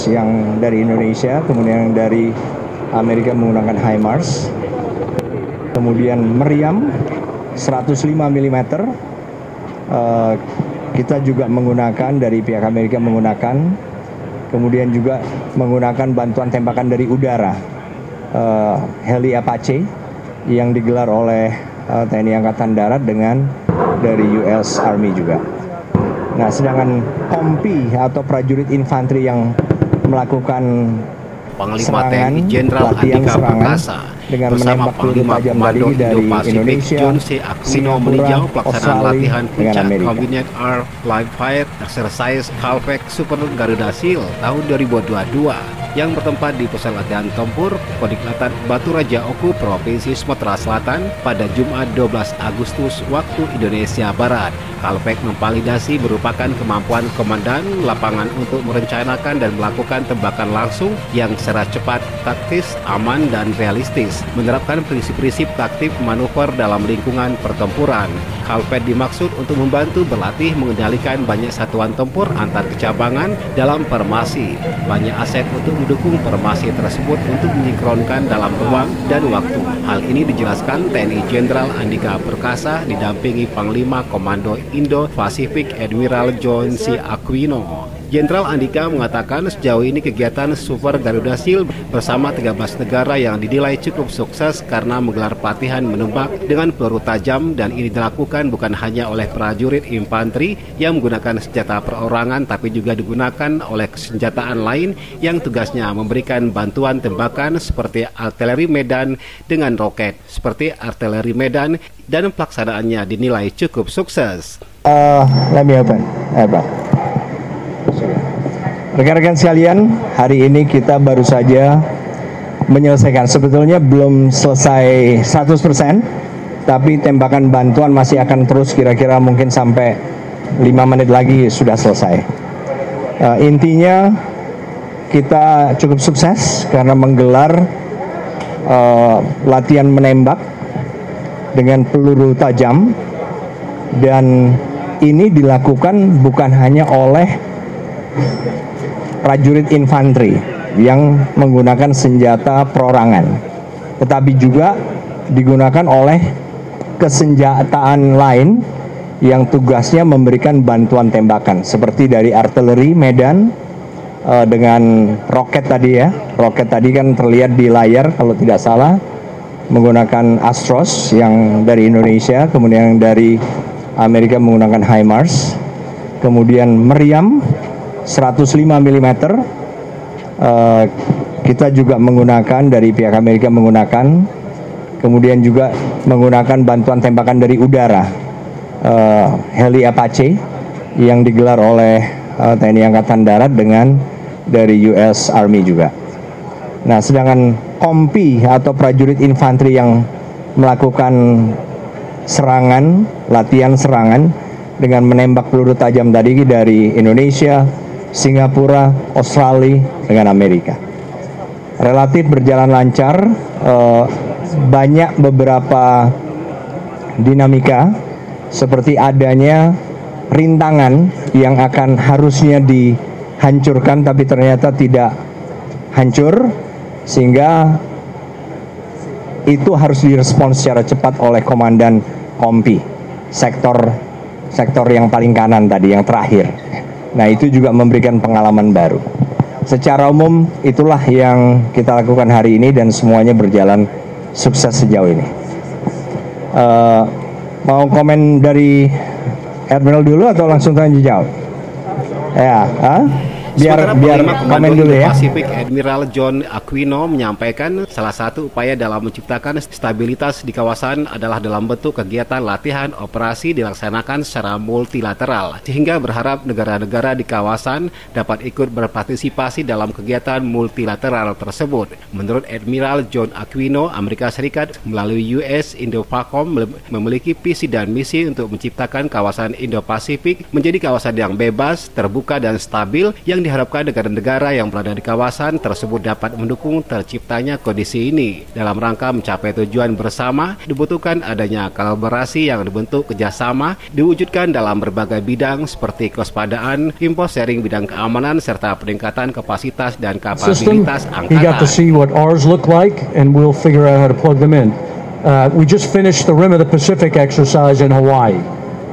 yang dari Indonesia, kemudian yang dari Amerika menggunakan HIMARS, kemudian meriam 105 mm. Kita juga menggunakan dari pihak Amerika menggunakan, kemudian juga menggunakan bantuan tembakan dari udara, heli Apache yang digelar oleh TNI Angkatan Darat dengan dari US Army juga. Nah, sedangkan kompi atau prajurit infanteri yang melakukan Panglima TNI Jenderal Andika Perkasa dengan bersama menembak peluru Panglima tajam Komando dari Indo-Pasifik Indonesia, John C. Aquino Singapura, meninjau pelaksanaan Australia, latihan dengan puncak Amerika. Combined Air Live Fire Exercise Kalpek Super Garuda Shield tahun 2022 yang bertempat di pusat latihan tempur Podiklatan Batu Raja Oku, Provinsi Sumatera Selatan pada Jumat 12 Agustus waktu Indonesia Barat. Kalpek memvalidasi merupakan kemampuan komandan lapangan untuk merencanakan dan melakukan tembakan langsung yang secara cepat, taktis, aman, dan realistis, menerapkan prinsip-prinsip taktik manuver dalam lingkungan pertempuran. Kalpek dimaksud untuk membantu berlatih mengendalikan banyak satuan tempur antar kecabangan dalam formasi, banyak aset untuk mendukung formasi tersebut untuk mensinkronkan dalam ruang dan waktu. Hal ini dijelaskan TNI Jenderal Andika Perkasa didampingi Panglima Komando Indo-Pasifik Admiral John C. Aquino. Jenderal Andika mengatakan sejauh ini kegiatan Super Garuda Shield bersama 13 negara yang dinilai cukup sukses karena menggelar pelatihan menembak dengan peluru tajam, dan ini dilakukan bukan hanya oleh prajurit infanteri yang menggunakan senjata perorangan, tapi juga digunakan oleh kesenjataan lain yang tugasnya memberikan bantuan tembakan seperti artileri medan dengan roket seperti artileri medan, dan pelaksanaannya dinilai cukup sukses. Let me open. Rekan-rekan sekalian, hari ini kita baru saja menyelesaikan, sebetulnya belum selesai 100%, tapi tembakan bantuan masih akan terus, kira-kira mungkin sampai 5 menit lagi sudah selesai. Intinya kita cukup sukses karena menggelar latihan menembak dengan peluru tajam, dan ini dilakukan bukan hanya oleh prajurit infanteri yang menggunakan senjata perorangan, tetapi juga digunakan oleh kesenjataan lain yang tugasnya memberikan bantuan tembakan seperti dari artileri medan dengan roket tadi ya. Roket tadi kan terlihat di layar kalau tidak salah, menggunakan Astros yang dari Indonesia, kemudian yang dari Amerika menggunakan HIMARS, kemudian meriam 105 mm. Kita juga menggunakan dari pihak Amerika menggunakan, kemudian juga menggunakan bantuan tembakan dari udara, heli Apache yang digelar oleh TNI Angkatan Darat dengan dari US Army juga. Nah, sedangkan kompi atau prajurit infanteri yang melakukan serangan, latihan serangan dengan menembak peluru tajam tadi dari Indonesia, Singapura, Australia, dengan Amerika. Relatif berjalan lancar, banyak beberapa dinamika seperti adanya rintangan yang akan harusnya dihancurkan tapi ternyata tidak hancur, sehingga itu harus direspons secara cepat oleh komandan kompi sektor yang paling kanan tadi, yang terakhir. Nah, itu juga memberikan pengalaman baru. Secara umum itulah yang kita lakukan hari ini dan semuanya berjalan sukses sejauh ini. Mau komen dari Admiral dulu atau langsung tanya jawab? Ya, biar komen dulu ya. Pasifik Admiral John Aquino menyampaikan salah satu upaya dalam menciptakan stabilitas di kawasan adalah dalam bentuk kegiatan latihan operasi dilaksanakan secara multilateral, sehingga berharap negara-negara di kawasan dapat ikut berpartisipasi dalam kegiatan multilateral tersebut. Menurut Admiral John Aquino, Amerika Serikat melalui US Indo-PACOM memiliki visi dan misi untuk menciptakan kawasan Indo-Pasifik menjadi kawasan yang bebas, terbuka, dan stabil yang diharapkan negara-negara yang berada di kawasan tersebut dapat mendukung terciptanya kondisi ini. Dalam rangka mencapai tujuan bersama, dibutuhkan adanya kolaborasi yang dibentuk kerjasama, diwujudkan dalam berbagai bidang seperti kewaspadaan, info sharing bidang keamanan, serta peningkatan kapasitas dan kapabilitas He got to angkatan. see what ours look like, and we'll figure out how to plug them in. We just finished the Rim of the Pacific exercise in Hawaii.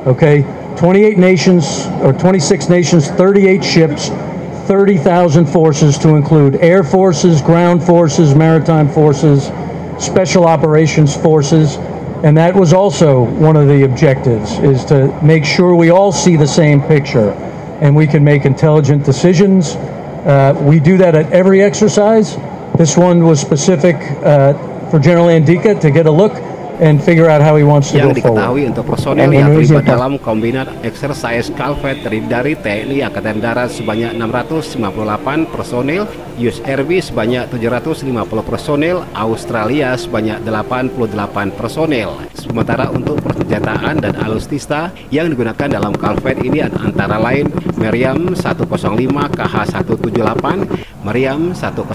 Okay, 28 nations, or 26 nations, 38 ships, 30,000 forces to include air forces, ground forces, maritime forces, special operations forces, and that was also one of the objectives, is to make sure we all see the same picture and we can make intelligent decisions. We do that at every exercise. This one was specific for General Andika to get a look and figure out how he wants to Yang go forward. diketahui untuk personel yang terlibat dalam kombinat exercise Calvet terdiri dari TNI Angkatan Darat sebanyak 658 personel, USRB sebanyak 750 personel, Australia sebanyak 88 personel. Sementara untuk persenjataan dan alutsista yang digunakan dalam Calvet ini antara lain Meriam 105 KH-178, Meriam 105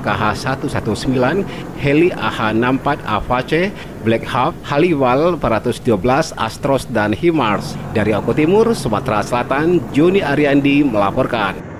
KH-119, heli AH-64 Apache, Black Hawk, Haliwal 412, Astros, dan HIMARS. Dari Oku Timur, Sumatera Selatan, Joni Ariandi melaporkan.